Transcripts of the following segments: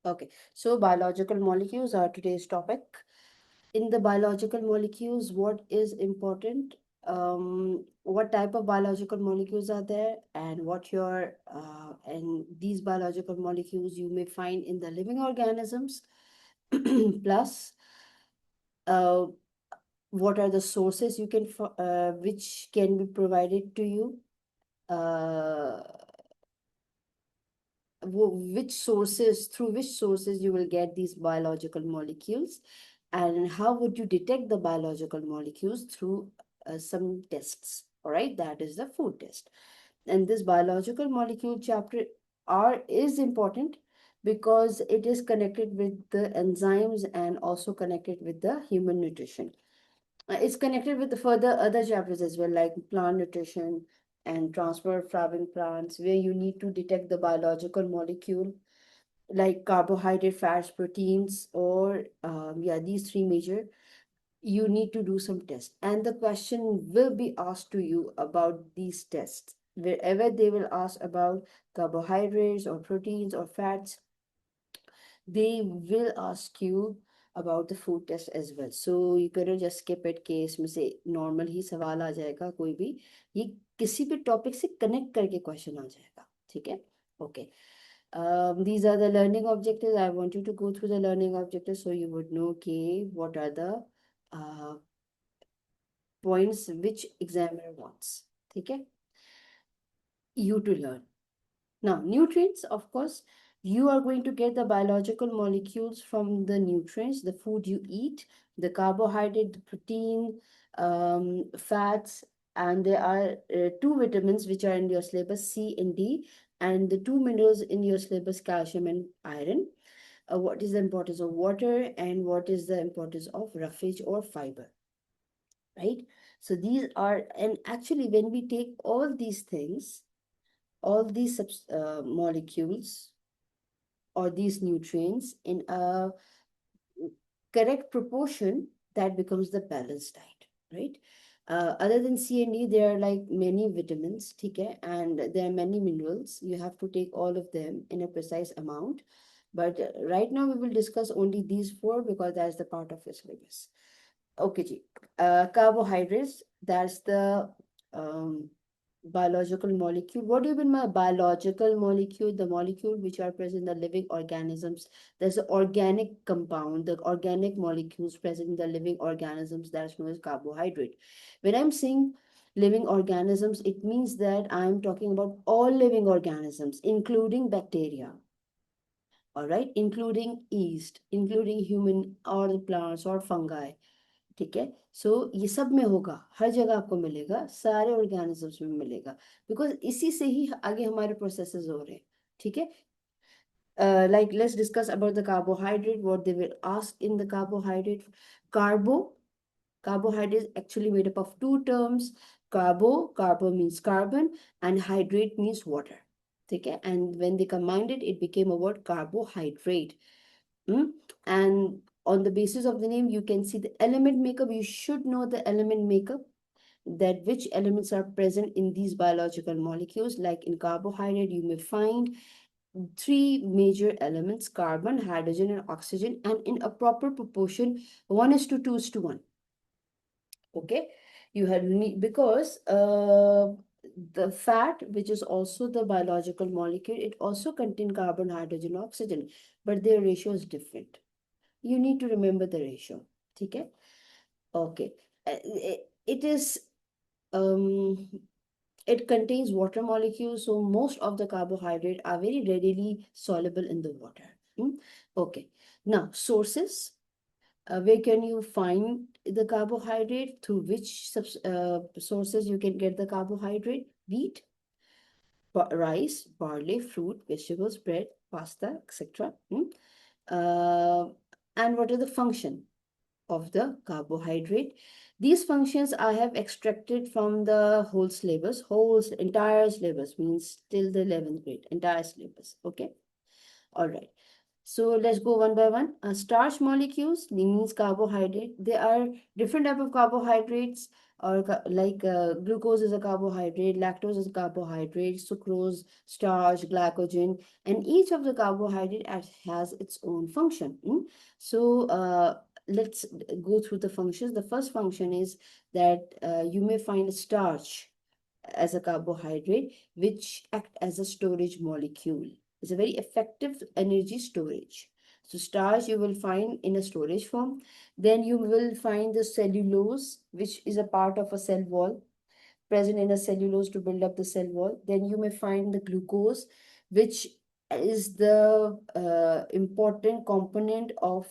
Okay, so biological molecules are today's topic. In the biological molecules, what is important? What type of biological molecules are there, and what your and these biological molecules you may find in the living organisms. Plus, uh, what are the sources you can which can be provided to you? Uh, through which sources you will get these biological molecules, and how would you detect the biological molecules through some tests. All right, that is the food test. And this biological molecule chapter R is important because it is connected with the enzymes and also connected with the human nutrition. It's connected with the further other chapters as well, like plant nutrition and transfer thriving plants, where you need to detect the biological molecule like carbohydrate, fats, proteins, or yeah, these three major. You need to do some tests, and the question will be asked to you about these tests. Wherever they will ask about carbohydrates or proteins or fats, they will ask you about the food test as well. So you cannot just skip it कि इसमें से normal ही सवाल आ जाएगा कोई भी. ये किसी भी टॉपिक से कनेक्ट करके क्वेश्चन आ जाएगा. ठीक है. Okay. These are the learning objectives. I want you to go through the learning objectives so you would know okay, what are the uh, points which examiner wants. Okay, you to learn. Now, nutrients, of course, you are going to get the biological molecules from the nutrients, the food you eat, the carbohydrate, the protein, fats, and there are two vitamins which are in your syllabus, C and D, and the two minerals in your syllabus, calcium and iron. What is the importance of water and what is the importance of roughage or fiber, right? So these are, and actually when we take all these things, all these molecules or these nutrients in a correct proportion, that becomes the balanced diet, right? Other than C and E, there are like many vitamins, okay, and there are many minerals. You have to take all of them in a precise amount. But right now we will discuss only these four because that's the part of your syllabus. Okay, ji. Carbohydrates, that's the biological molecule. What do you mean by biological molecule? The molecule which are present in the living organisms. There's an organic compound, the organic molecules present in the living organisms that's known as carbohydrate. When I'm saying living organisms, it means that I'm talking about all living organisms, including bacteria. All right, including yeast, including human or plants or fungi. ठीक है. सो ये सब में होगा, हर जगह आपको मिलेगा, सारे ऑर्गेनिजम्स में मिलेगा, बिकॉज इसी से ही आगे हमारे प्रोसेसेस हो रहे हैं. ठीक है. Like let's discuss about the carbohydrate, what they will ask in the carbohydrate. Carbohydrate is actually made up of two terms. Carbo means carbon, and hydrate means water. Okay, and when they combined it, it became a word carbohydrate. And on the basis of the name, you can see the element makeup. You should know the element makeup, that which elements are present in these biological molecules. Like in carbohydrate, you may find three major elements: carbon, hydrogen, and oxygen, and in a proper proportion, 1:2:1. Okay, you have need, because the fat, which is also the biological molecule, it also contain carbon, hydrogen, oxygen, but their ratio is different. You need to remember the ratio. Okay. Okay. It is um it contains water molecules, so most of the carbohydrate are very readily soluble in the water. Okay. Now, sources. Where can you find the carbohydrate? Through which sources you can get the carbohydrate? Wheat, rice, barley, fruit, vegetables, bread, pasta, etc. Uh, and what are the function of the carbohydrate? These functions I have extracted from the whole syllabus. Entire syllabus means till the 11th grade, entire syllabus. Okay. All right. So let's go one by one. Starch molecules means carbohydrate. There are different type of carbohydrates. or like glucose is a carbohydrate, lactose is a carbohydrate, sucrose, starch, glycogen, and each of the carbohydrate has its own function. So let's go through the functions. The first function is that you may find starch as a carbohydrate which act as a storage molecule. It's a very effective energy storage. So starch you will find in a storage form. Then you will find the cellulose, which is a part of a cell wall, present in a cellulose to build up the cell wall. Then you may find the glucose, which is the important component of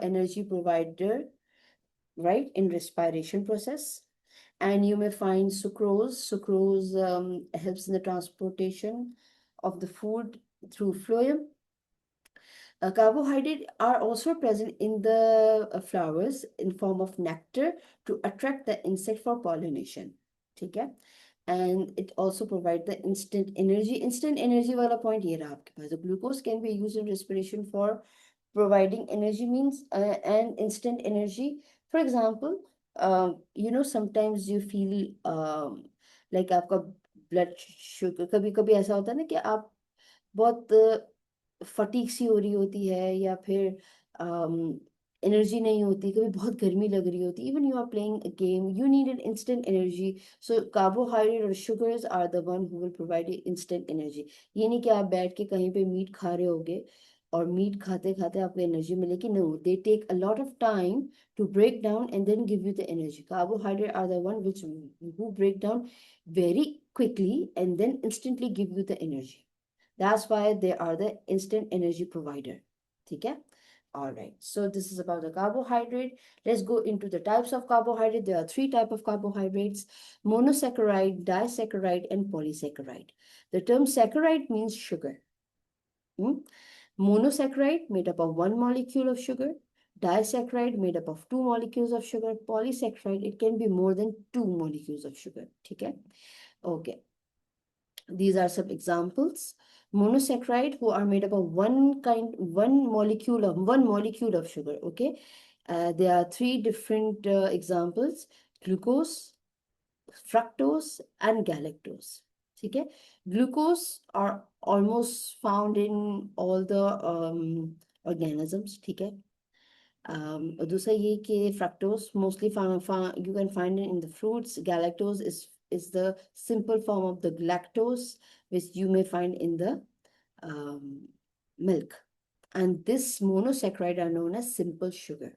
energy provider, right, in respiration process. And you may find sucrose. Sucrose helps in the transportation of the food through phloem. Carbohydrates are also present in the flowers in form of nectar to attract the insect for pollination. Okay? And it also provides the instant energy. Instant energy वाला point ये रहा आपके पास. The glucose can be used in respiration for providing energy means and instant energy. For example, sometimes you feel like आपका blood sugar कभी कभी ऐसा होता है ना कि आप बहुत फटीक सी हो रही होती है या फिर एनर्जी नहीं होती, कभी बहुत गर्मी लग रही होती, even you are playing a game, you need an instant energy. So carbohydrate और sugars are the one who will provide you instant energy. ये नहीं कि आप बैठ के कहीं पे मीट खा रहे होगे और मीट खाते खाते आपको एनर्जी मिलेगी. No, they take a lot of time to break down and then give you the energy. Carbohydrates are the one which who break down very quickly and then instantly give you the energy. That's why they are the instant energy provider. Okay? All right. So this is about the carbohydrate. Let's go into the types of carbohydrate. There are three types of carbohydrates: monosaccharide, disaccharide, and polysaccharide. The term saccharide means sugar. Hmm? Monosaccharide made up of one molecule of sugar. Disaccharide made up of two molecules of sugar. Polysaccharide, it can be more than two molecules of sugar. Okay? Okay. These are some examples. Monosaccharide, who are made up of one molecule of sugar. Okay, there are three different examples: glucose, fructose, and galactose. Okay, glucose are almost found in all the organisms. Okay. दूसरा ये कि fructose mostly you can find it in the fruits. Galactose is the simple form of the lactose, which you may find in the milk. And this monosaccharide are known as simple sugar.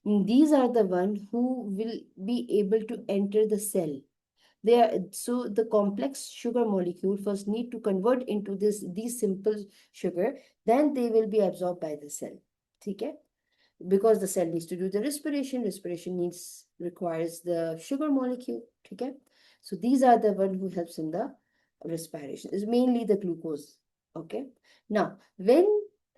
These are the one who will be able to enter the cell. So the complex sugar molecule first need to convert into these simple sugar, then they will be absorbed by the cell. Okay? Because the cell needs to do the respiration requires the sugar molecule. Okay, so these are the one who helps in the respiration, is mainly the glucose. Okay, now when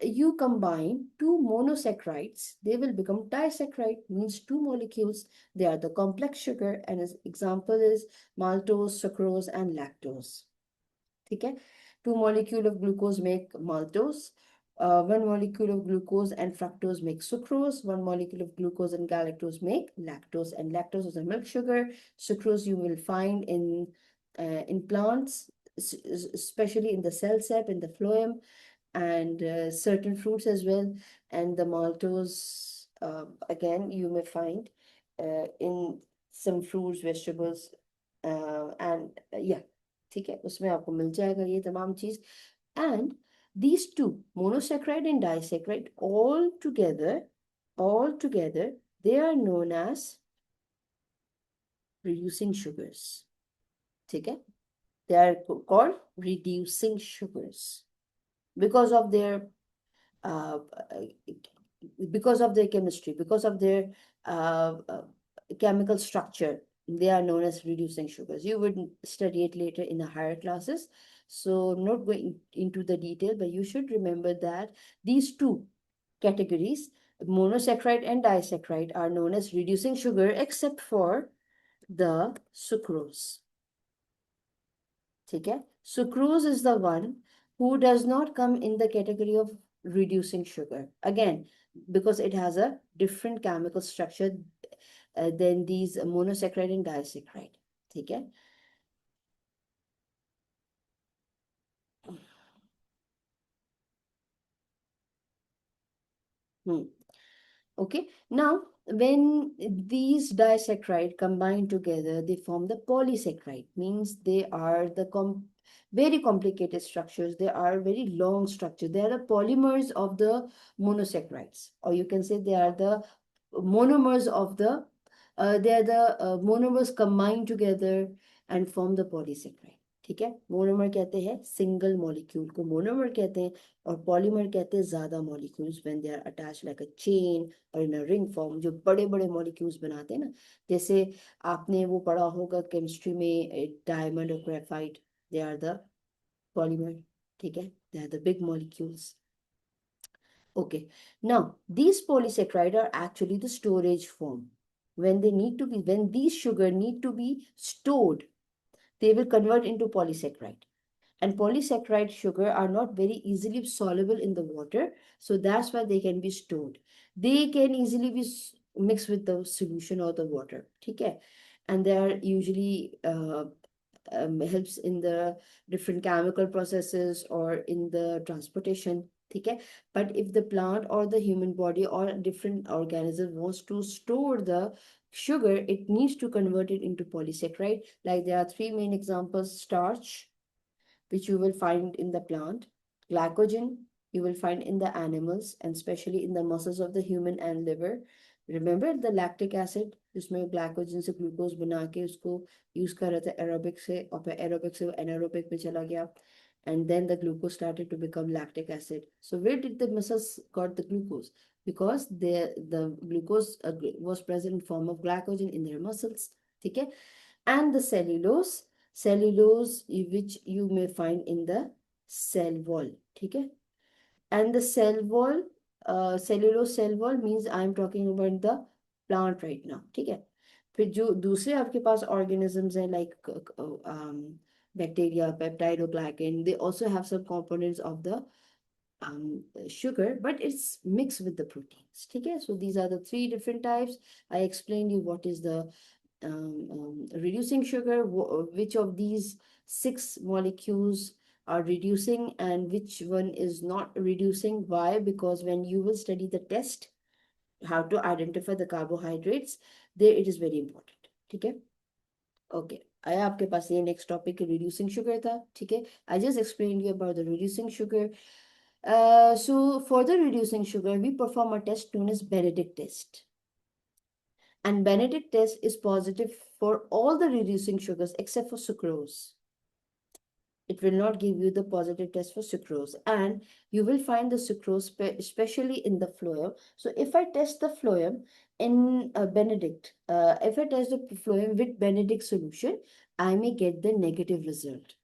you combine two monosaccharides, they will become disaccharide, means two molecules. They are the complex sugar, and as example is maltose, sucrose, and lactose. Okay, two molecule of glucose make maltose. One molecule of glucose and fructose make sucrose. One molecule of glucose and galactose make lactose. And lactose is a milk sugar. Sucrose you will find in plants, especially in the cell sap, in the phloem, and certain fruits as well. And the maltose, again, you may find in some fruits, vegetables, and yeah, ठीक है, उसमें आपको मिल जाएगा ये तमाम चीज. And these two, monosaccharide and disaccharide, all together, they are known as reducing sugars. ठीक है? They are called reducing sugars because of their uh, chemistry, because of their chemical structure. They are known as reducing sugars. You would study it later in the higher classes. So I'm not going into the detail, but you should remember that these two categories, monosaccharide and disaccharide, are known as reducing sugar, except for the sucrose. Okay? Sucrose is the one who does not come in the category of reducing sugar. Again, because it has a different chemical structure. then these monosaccharide and disaccharide. ठीक है? Okay, now when these disaccharide combine together, they form the polysaccharide, means they are the very complicated structures. They are very long structure. They are the polymers of the monosaccharides, or you can say they are the monomers of the, they are the monomers combined together and form the polysaccharide. ठीक है? Monomer कहते हैं single molecule को monomer कहते हैं, और polymer कहते हैं ज्यादा molecules when they are attached like a chain और इन अ रिंग फॉर्म, जो बड़े बड़े मॉलिक्यूल्स बनाते हैं ना, जैसे आपने वो पढ़ा होगा केमिस्ट्री में डायमंड और graphite, they are the polymer. ठीक है? They are the big molecules. Okay, now these polysaccharide are actually the storage form. When they need to be, when these sugar need to be stored, they will convert into polysaccharide. And polysaccharide sugar are not very easily soluble in the water, so that's why they can be stored. They can easily be mixed with the solution or the water. Okay, and they are usually helps in the different chemical processes or in the transportation. Okay, but if the plant or the human body or different organism wants to store the sugar, it needs to convert it into polysaccharide. Like there are three main examples: starch, which you will find in the plant; glycogen, you will find in the animals, and especially in the muscles of the human and liver. Remember the lactic acid, जिसमें glycogen से glucose बना के उसको use कर रहे थे aerobic से, और फिर एरोबिक से एनारोबिक में चला गया, and then the glucose started to become lactic acid. So where did the muscles got the glucose? Because the glucose was present in form of glycogen in their muscles. Okay, and the cellulose which you may find in the cell wall. Okay, and the cell wall, cellulose cell wall means I am talking about the plant right now. ठीक है? फिर जो दूसरे आपके पास organisms हैं like bacteria, peptide or glycan, they also have some components of the sugar, but it's mixed with the proteins. ठीक है? So these are the three different types. I explained you what is the reducing sugar, which of these six molecules are reducing and which one is not reducing. Why? Because when you will study the test, how to identify the carbohydrates, there it is very important. ठीक है? Okay. आया आपके पास ये next topic reducing sugar था. ठीक है? I just explained you about the reducing sugar. So for the reducing sugar, we perform a test known as Benedict test. And Benedict test is positive for all the reducing sugars except for sucrose. It will not give you the positive test for sucrose, and you will find the sucrose especially in the phloem. So if I test the phloem in Benedict, if I test the phloem with Benedict solution, I may get the negative result.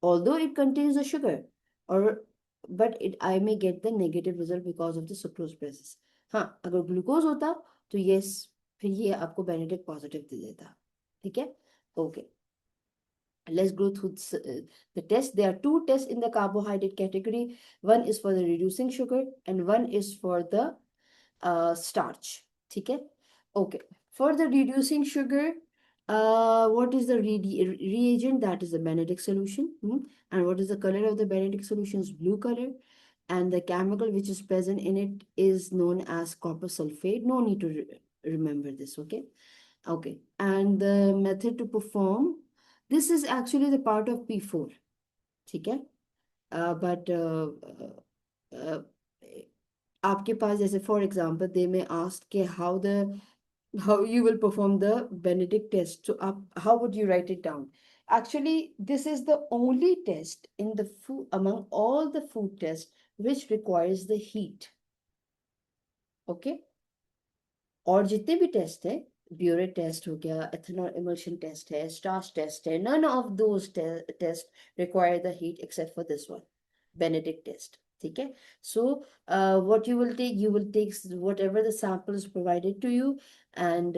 Although it contains the sugar, or but I may get the negative result because of the sucrose presence. हाँ, अगर glucose होता तो yes, फिर ये आपको Benedict positive दे देता. ठीक है? Okay. Let's go through the test. There are two tests in the carbohydrate category. One is for the reducing sugar and one is for the starch. Okay. Okay. For the reducing sugar, what is the reagent? That is the Benedict solution. And what is the color of the Benedict solution? Is blue color. And the chemical which is present in it is known as copper sulfate. No need to remember this. Okay. Okay. And the method to perform, this is actually the part of P4. ठीक है? But आपके पास जैसे for example, they may ask के how you will perform the Benedict test. So how would you write it down? Actually, this is the only test in the food among all the food tests which requires the heat. Okay? और जितने भी test है, burette test हो गया, ethanol emulsion test है, starch test है, none of those tests require the heat except for this one, Benedict test. ठीक है? So what you will take whatever the sample is provided to you, and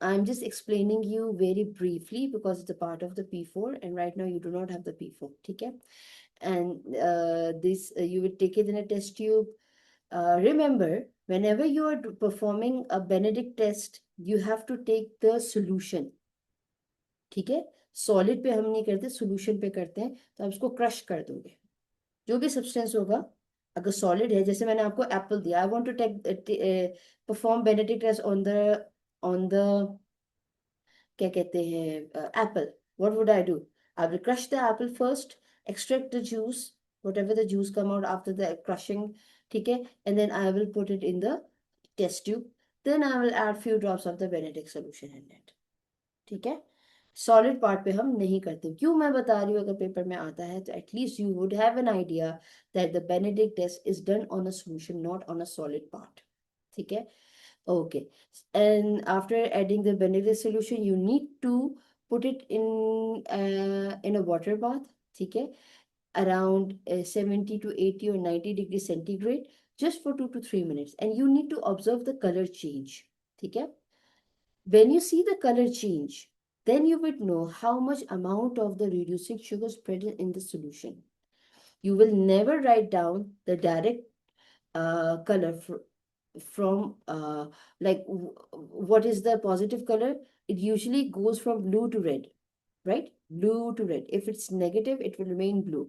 I'm just explaining you very briefly because it's a part of the P4, and right now you do not have the P4. ठीक है? And this you will take it in a test tube. Remember, whenever you are performing a Benedict test, you have to take the solution. ठीक है, solid पे हम नहीं करते, solution पे करते हैं, तो आप इसको क्रश कर दोगे, जो भी सब्सटेंस होगा। अगर सॉलिड है, जैसे मैंने आपको एप्पल दिया, I want to take perform Benedict test on the क्या कहते हैं, apple, what would I do? I will crush the apple first, extract the juice, whatever the juice come out after the crushing, ठीक है, and then I will put it in the test tube, then I will add few drops of the Benedict solution in it, ठीक है। Solid part पे हम नहीं करते, क्यों मैं बता रही हूँ, अगर पेपर में आता है तो at least you would have an idea that the Benedict test is done on a solution, not on a solid part, ठीक है। Okay, and after adding the Benedict solution, you need to put it in a water bath, ठीक है, around 70 to 80 or 90 degrees centigrade, just for 2 to 3 minutes, and you need to observe the color change, ठीक है। When you see the color change, then you would know how much amount of the reducing sugar is present in the solution. You will never write down the direct color from like what is the positive color. It usually goes from blue to red, right? Blue to red. If it's negative, it will remain blue.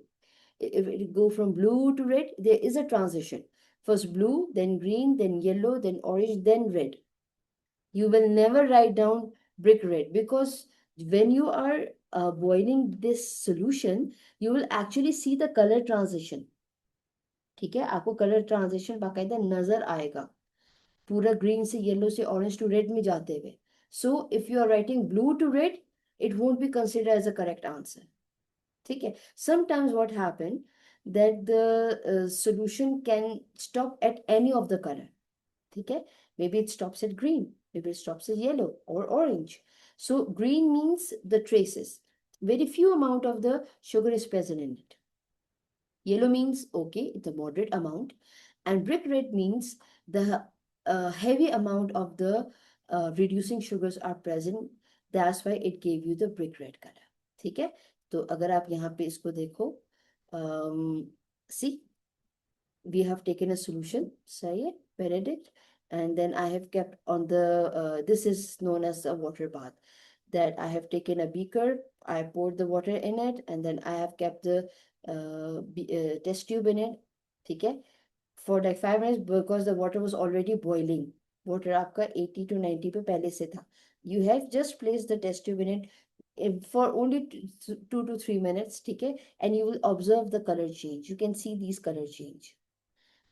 If it go from blue to red, there is a transition. First blue, then green, then yellow, then orange, then red. You will never write down brick red, because when you are boiling this solution, you will actually see the color transition, ठीक है, आपको colour transition बाकायदा नजर आएगा, पूरा green से yellow से orange to red में जाते हुए। So if you are writing blue to red, it won't be consider as a correct answer, ठीक है। Sometimes what happen that the solution can stop at any of the color, ठीक है, maybe it stops at green, maybe it stops at yellow or orange. So green means the traces, very few amount of the sugar is present in it. Yellow means okay, it's a moderate amount, and brick red means the heavy amount of the reducing sugars are present, that's why it gave you the brick red color, ठीक है। तो अगर आप यहाँ पे इसको देखो, see, we have taken a solution, say Benedict, and then I have kept on the, this is known as a water bath, that I have taken a beaker, I poured the water in it, and then I have kept the test tube in it, ठीक है, for like 5 minutes, because the water was already boiling. Water आपका 80 to 90 पे पहले से था. You have just placed the test tube in it for only 2 to 3 minutes, ठीक है, and you will observe the color change. You can see these color change.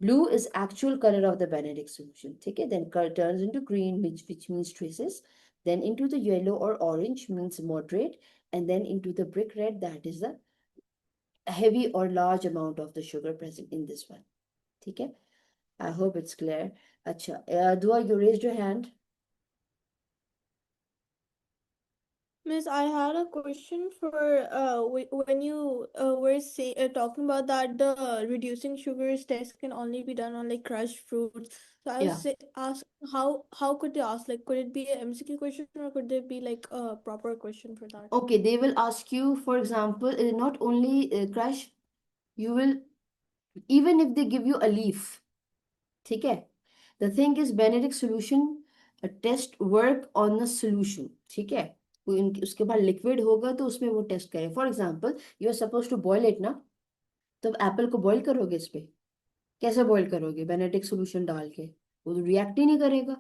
Blue is actual color of the Benedict solution. Okay, then color turns into green, which means traces. Then into the yellow or orange means moderate. And then into the brick red, that is the heavy or large amount of the sugar present in this one. Okay, I hope it's clear. Acha, Dua, you raised your hand. Miss, I had a question for when you talking about that the reducing sugars test can only be done on like crushed fruits. So I was Yeah. ask how could they ask, like could it be a MCQ question or could there be like a proper question for that? Okay, they will ask you, for example, not only crush, you will, even if they give you a leaf, ठीक है, the thing is Benedict solution test work on a solution, ठीक है, उसके बाद liquid होगा तो उसमें वो टेस्ट करे। For example you are suppose to boil it ना, तो एप्पल को बॉयल करोगे, इस पे कैसे बॉयल करोगे? बेनेडिक्ट सोल्यूशन डाल के, वो तो रिएक्ट ही नहीं करेगा।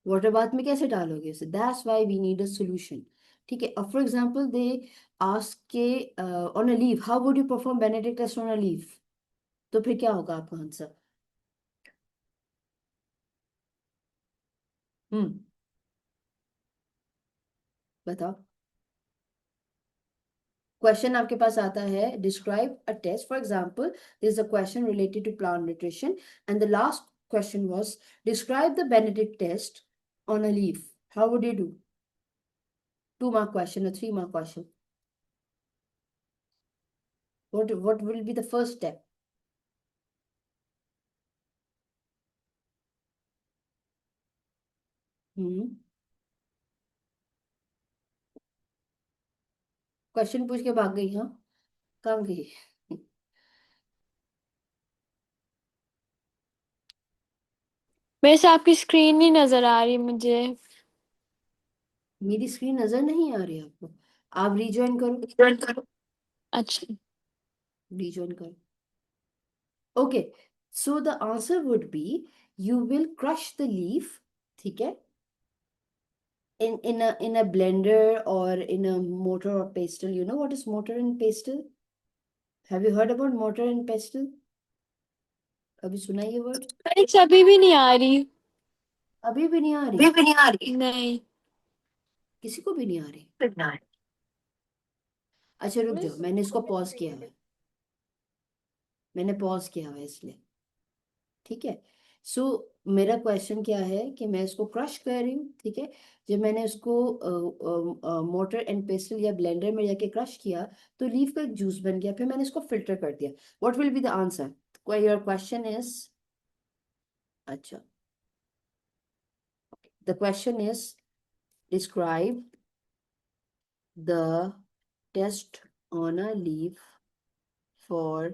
वाटर बाथ में कैसे डालोगे उसे? That's why we need a solution, ठीक है। अब फॉर एग्जाम्पल दे आस्क के on a leaf, how would you perform Benedict test on a leaf, तो फिर क्या होगा आपका आंसर? हम्म, बताओ। क्वेश्चन आपके पास आता है, describe a test, for example this is a question related to plant nutrition, and the last question was describe the Benedict test on a leaf, how would you do? 2 mark question or 3 mark question? What will be the first step? Hmm, question पूछ के भाग गई, हाँ, कहाँ गई? मेरे से आपकी स्क्रीन नहीं नजर आ रही मुझे। मेरी स्क्रीन नजर नहीं आ रही आपको? आप रिज्वाइन करो, Join करो। अच्छा। रिज्वाइन करो. Okay, so the answer would be you will crush the leaf, ठीक है, in a blender or in a mortar or pestle. You know what is mortar and pestle? Have you heard about mortar and pestle? अभी सुना ये word? अरे अभी भी नहीं आ रही। अभी भी नहीं आ अभी रही? भी नहीं आ रही। नहीं। किसी को भी नहीं आ रही? नहीं। अच्छा रुक जाओ, मिस मैंने इसको मुझे पॉज नहीं किया आ हुआ रही। है. मैंने पॉज किया हुआ है इसलिए. ठीक है. सो मेरा क्वेश्चन क्या है कि मैं इसको क्रश कर रही हूँ. ठीक है. जब मैंने उसको मोटर एंड पेस्टल या ब्लेंडर में जाके क्रश किया तो लीफ का एक जूस बन गया. फिर मैंने इसको फिल्टर कर दिया. What will be the answer? Your question is, अच्छा, the question is describe the test on a leaf for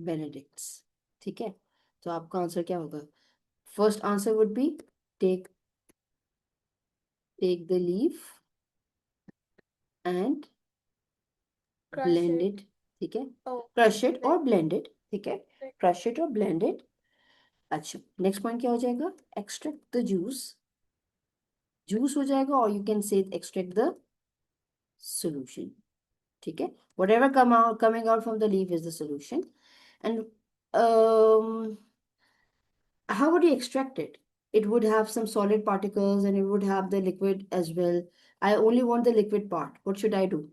Benedict's. ठीक है. तो आपका आंसर क्या होगा? First answer would be take take the leaf and Crush blend it. it. ठीक है. Oh, Crush it or like, blend it. ठीक है. like Crush it or blend it. अच्छा, नेक्स्ट पॉइंट क्या हो जाएगा? Extract the juice. जूस हो जाएगा, और you can say extract the solution. ठीक है. whatever coming out from the leaf is the solution. And how would you extract it? It would have some solid particles and it would have the liquid as well. I only want the liquid part. What should I do?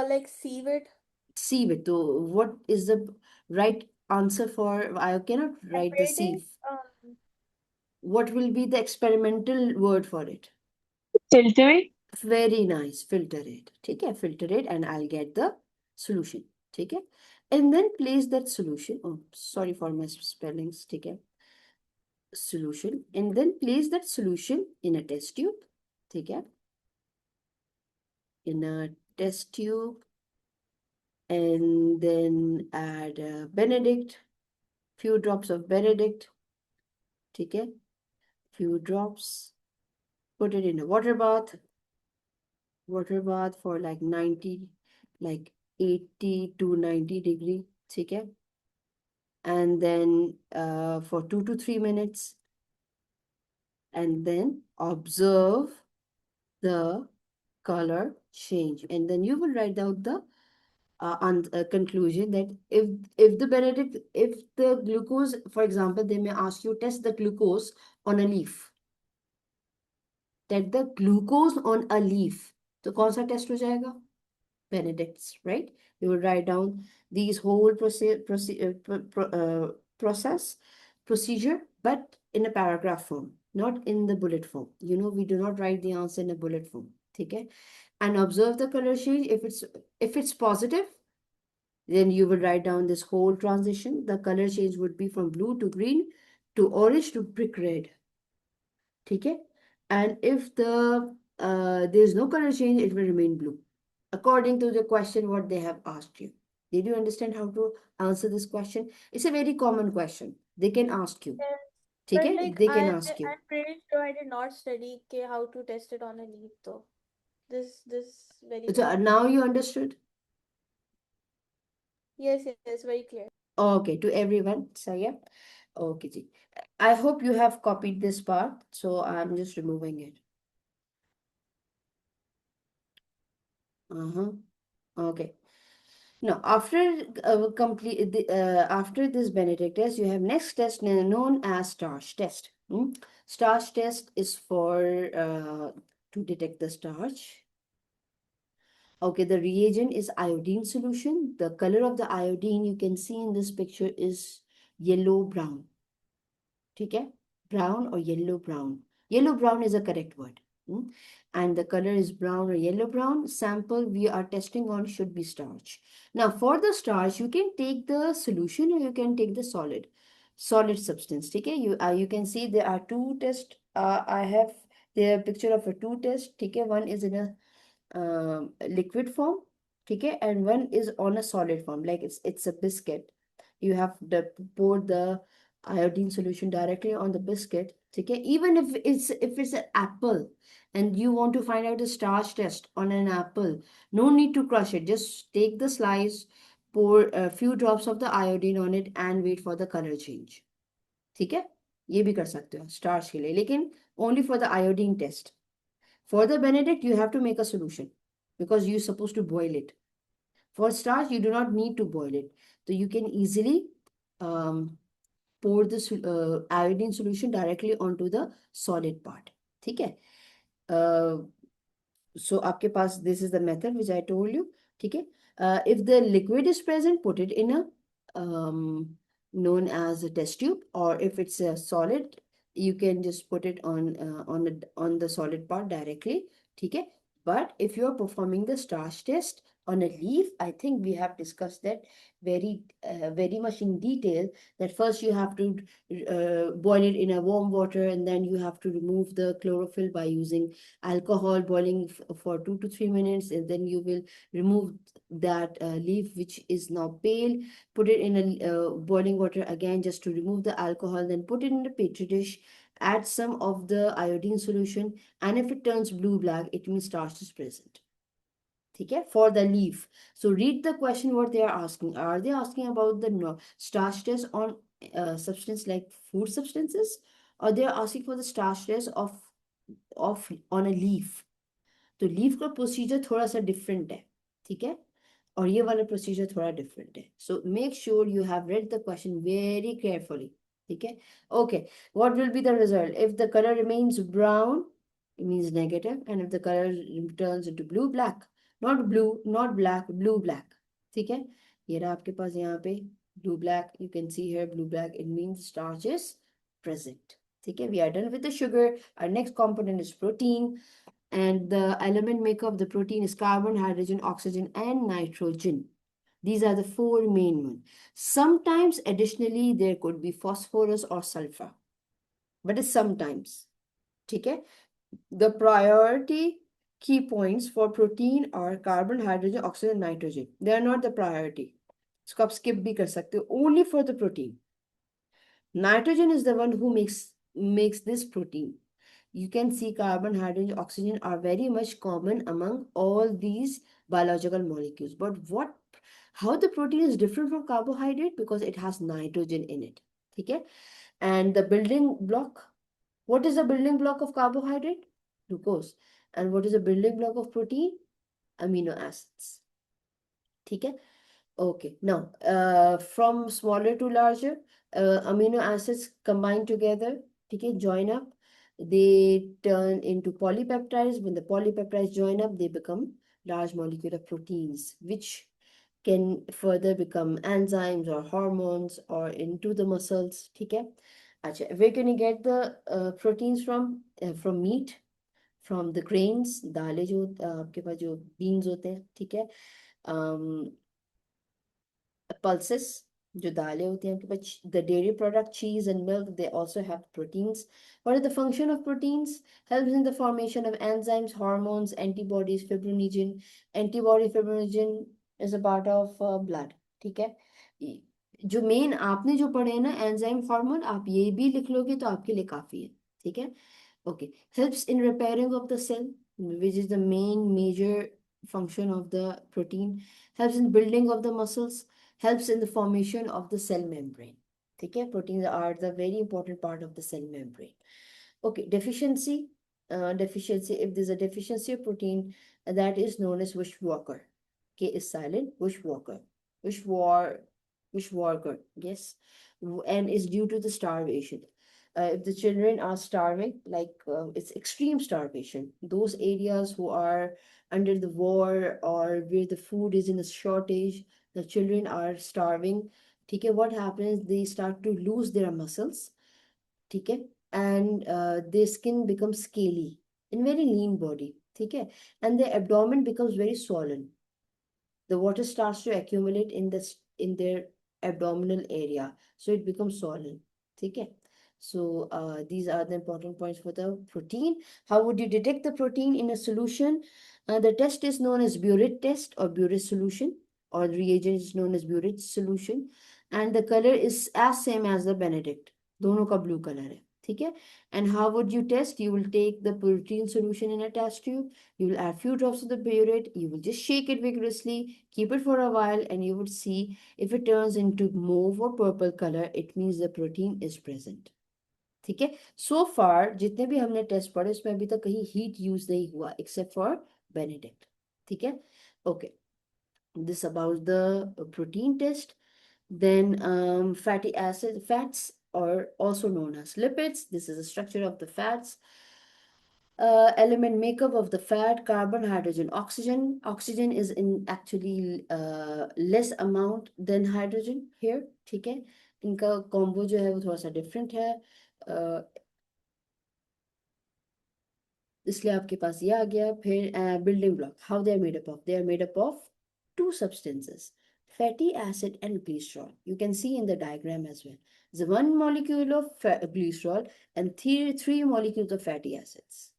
like sieve it Sieve it. So what is the right answer for? I cannot write the separate it. sieve. What will be the experimental word for it? Filter it. Very nice. Filter it. ठीक है. Filter it and I'll get the solution. ठीक है. And then place that solution. Oh, sorry for my spellings. ठीक है. Solution. And then place that solution in a test tube. ठीक है. In a test tube. And then add Benedict. Few drops of Benedict. ठीक है. Few drops. Put it in a water bath for like 90, like 80 to 90 degree. ठीक है. And then for 2 to 3 minutes, and then observe the color change, and then you will write down the conclusion that if the Benedict, if the glucose, for example, they may ask you test the glucose on a leaf. That the glucose on a leaf. तो कौन सा test हो जाएगा? Benedict's, right? You will write down these whole procedure, but in a paragraph form, not in the bullet form. You know, we do not write the answer in a bullet form. Okay? And observe the color change. If it's positive, then you will write down this whole transition. The color change would be from blue to green to orange to brick red. Okay? And if there is no color change, it will remain blue, according to the question what they have asked you. Did you understand how to answer this question? It's a very common question. They can ask you. Yes. Okay? But like They can ask you. I'm pretty sure I did not study how to test it on a leaf though. This very So common. now you understood? Yes, yes, very clear. Okay, to everyone. So yeah. Okay, ji. I hope you have copied this part. So I'm just removing it. Uh-huh. Okay. Now, after this Benedict test, you have next test known as starch test. Starch test is for to detect the starch. Okay, the reagent is iodine solution. The color of the iodine you can see in this picture is yellow brown. ठीक है? Brown or yellow brown. Yellow brown is a correct word. And the color is brown or yellow brown. Sample we are testing on should be starch. Now for the starch, you can take the solution or you can take the solid substance. Okay, you can see there are two tests. I have the picture of a two test. Okay, one is in a liquid form. Okay, and one is on a solid form, like it's a biscuit. you have poured the iodine solution directly on the biscuit. Okay, even if it's an apple and you want to find out the starch test on an apple, no need to crush it. Just take the slice, pour a few drops of the iodine on it and wait for the color change. ठीक है, ये भी कर सकते हो starch के लिए, लेकिन only for the iodine test. For the Benedict, you have to make a solution because you're supposed to boil it. For starch, you do not need to boil it. So you can easily pour the iodine solution directly onto the solid part. ठीक है? So आपके पास, this is the method which I told you. ठीक है? If the liquid is present, put it in a known as a test tube, or if it's a solid, you can just put it on the solid part directly. ठीक है? But if you are performing the starch test on a leaf, I think we have discussed that very much in detail, that first you have to boil it in a warm water, and then you have to remove the chlorophyll by using alcohol, boiling for 2 to 3 minutes, and then you will remove that leaf which is now pale, put it in a boiling water again just to remove the alcohol, then put it in a petri dish, add some of the iodine solution, and if it turns blue black, it means starch is present. Okay, for the leaf. So read the question what they are asking. Are they asking about the starch test on substance like food substances, or they are asking for the starch test of on a leaf? तो leaf का procedure थोड़ा सा different है, ठीक है, और ये वाला प्रोसीजर थोड़ा डिफरेंट है. So make sure you have read the question very carefully. ठीक है, okay. What will be the result if the colour remains brown? It means negative. And if the color turns into blue black, not blue, not black, blue black. ठीक है, ये रहा आपके पास यहाँ पे blue black. You can see here blue black. It means starch is present. ठीक है, we are done with the sugar. Our next component is protein. And the element maker of the protein is carbon, hydrogen, oxygen, and nitrogen. These are the four main ones. Sometimes, additionally, there could be phosphorus or sulfur. But it's sometimes. Okay? The priority key points for protein are carbon, hydrogen, oxygen, nitrogen. They are not the priority. So, आप skip भी कर सकते हो. Only for the protein. Nitrogen is the one who makes this protein. You can see carbon, hydrogen, oxygen are very much common among all these biological molecules. But how the protein is different from carbohydrate? Because it has nitrogen in it. Okay? And the building block, what is the building block of carbohydrate? Glucose. And what is the building block of protein? Amino acids. Okay? Okay. Now, from smaller to larger, amino acids combine together, okay, join up. They turn into polypeptides. When the polypeptides join up, they become large molecular proteins, which can further become enzymes or hormones or into the muscles. Okay? Achha, where can you get the proteins from? From meat, from the grains, दालें जो आपके पास जो beans होते हैं, ठीक है? Pulses, जो दालें होती हैं आपके पास, the dairy product, cheese and milk, they also have proteins. What is the function of proteins? Helps in the formation of enzymes, hormones, antibodies, fibrinogen. Fibrinogen is a part of blood. ठीक है, जो main आपने जो पढ़े हैं ना enzyme hormone, आप ये भी लिख लोगे तो आपके लिए काफी है. ठीक है, okay. Helps in repairing of the cell, which is the major function of the protein. Helps in building of the muscles. Helps in the formation of the cell membrane. Okay, proteins are the very important part of the cell membrane. Okay, deficiency. If there's a deficiency of protein, that is known as Bushwalker. K is silent. Bushwalker. Bushwalker. Yes, and is due to the starvation. If the children are starving, like it's extreme starvation, those areas who are under the war or where the food is in a shortage, the children are starving. Okay, what happens? They start to lose their muscles. Okay, and their skin becomes scaly and very lean body. Okay, and their abdomen becomes very swollen. The water starts to accumulate in their abdominal area, so it becomes swollen. Okay. So these are the important points for the protein. How would you detect the protein in a solution? The test is known as Burette test or Burette solution, or the reagent is known as Burette solution. and the color is as same as the Benedict. दोनों का blue color है, ठीक है? And how would you test? You will take the protein solution in a test tube. You will add few drops of the burette. You will just shake it vigorously, keep it for a while, and you would see if it turns into mauve or purple color. It means the protein is present. ठीक है? So far जितने भी हमने test पढ़े उसमें अभी तक कहीं हीट यूज नहीं हुआ except for Benedict. ठीक है? Okay. This about the protein test. Then fatty fats are also known as lipids. This is the structure of the fats. Element makeup of the fat: carbon, hydrogen, oxygen. Oxygen is in actually less amount than hydrogen here. ठीक है? इनका combo जो है वो थोड़ा सा different है. इसलिए आपके पास ये आ गया. फिर building block, how they are made up of. They are made up of two substances, fatty acid and glycerol. You can see in the diagram as well. The one molecule of glycerol and three molecules of fatty acids.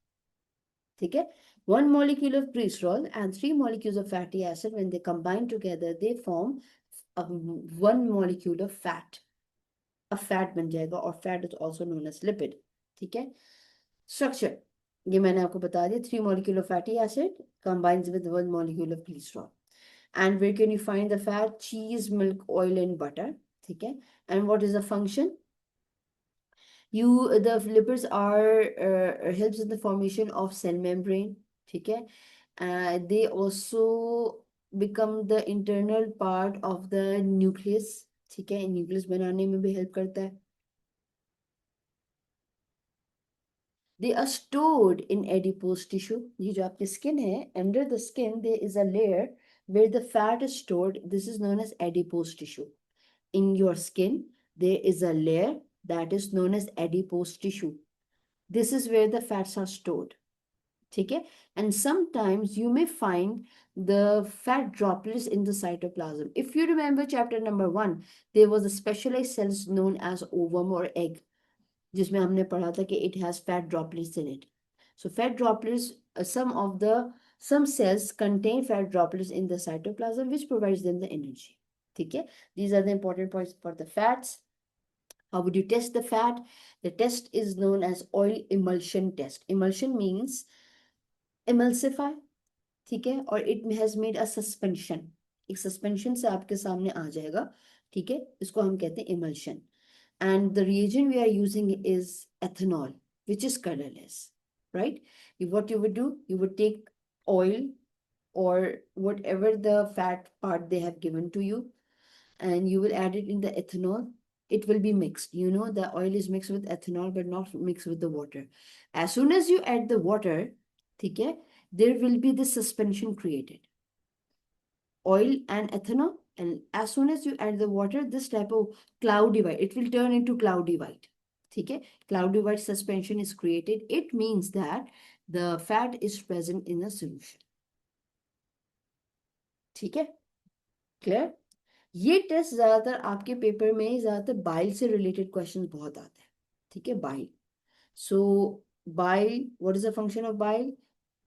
ठीक है? One molecule of glycerol and three molecules of fatty acid, when they combine together, they form one molecule of fat. A fat बन जाएगा, और fat is also known as lipid. ठीक है? Structure, ये मैंने आपको बता दिया. 3 molecule of fatty acid combines with 1 molecule of glycerol. And where can you find the fat? Cheese, milk, oil, and butter. ठीक है? And what is the function? The lipids are helps in the formation of cell membrane. ठीक है? They also become the internal part of the nucleus. ठीक है? Nucleus बनाने में भी help करता है. They are stored in adipose tissue. ये जो आपकी skin है, under the skin there is a layer where the fat is stored. This is known as adipose tissue. In your skin there is a layer that is known as adipose tissue. This is where the fats are stored. ठीक है? And sometimes you may find the fat droplets in the cytoplasm. If you remember chapter number 1, there was a specialized cells known as ovum or egg, जिसमें हमने पढ़ा था कि it has fat droplets in it. So fat droplets, some cells contain fat droplets in the cytoplasm, which provides them the energy. ठीक है? These are the important points for the fats. How would you test the fat? The test is known as oil emulsion test. Emulsion means emulsify. ठीक है? और it has made a suspension. एक suspension से आपके सामने आ जाएगा. ठीक है? इसको हम कहते हैं emulsion. And the reagent we are using is ethanol, which is colorless, right? What you would do, you would take oil or whatever the fat part they have given to you, and you will add it in the ethanol. It will be mixed. You know, the oil is mixed with ethanol, but not mixed with the water. As soon as you add the water, ठीक है, there will be this suspension created. Oil and ethanol. And as soon as you add the water, this type of cloudy white, it will turn into cloudy white. ठीक है? Cloudy white suspension is created. It means that the fat is present in the solution. ठीक है? Clear? ये test ज्यादातर आपके paper में ज्यादातर bile से रिलेटेड क्वेश्चंस बहुत आते हैं. ठीक है? Bile. So bile, what is the function of bile?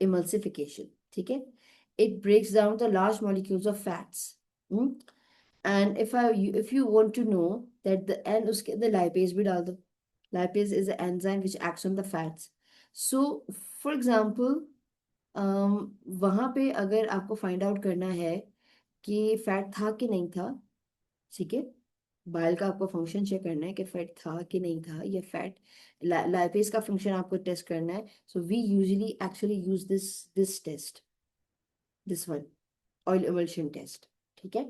Emulsification. ठीक है? It breaks down the large molecules of fats. And if you want to know that the lipase भी डाल दो. Lipase is an enzyme which acts on the fats. So for example, वहाँ पे अगर आपको find out करना है कि फैट था कि नहीं था, ठीक है, बाइल का आपको फंक्शन चेक करना है कि फैट था कि नहीं था, या फैट लाइपेज का फंक्शन आपको टेस्ट करना है. So we usually actually use this test, this one, oil emulsion test. ठीक है?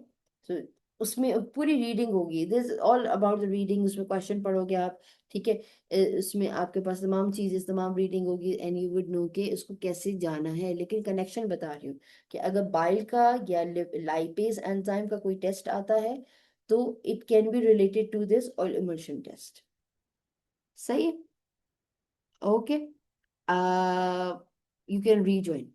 सो उसमें पूरी रीडिंग होगी. This all about the reading. उसमें क्वेश्चन पढ़ोगे आप. ठीक है? उसमें आपके पास तमाम चीजें, तमाम रीडिंग होगी, एंड यू वुड नो कि उसको कैसे जाना है. लेकिन कनेक्शन बता रही हूँ कि अगर बाइल का या लाइपेज एंजाइम का कोई टेस्ट आता है तो it can be related to this oil emulsion test. सही है? Okay, you can rejoin.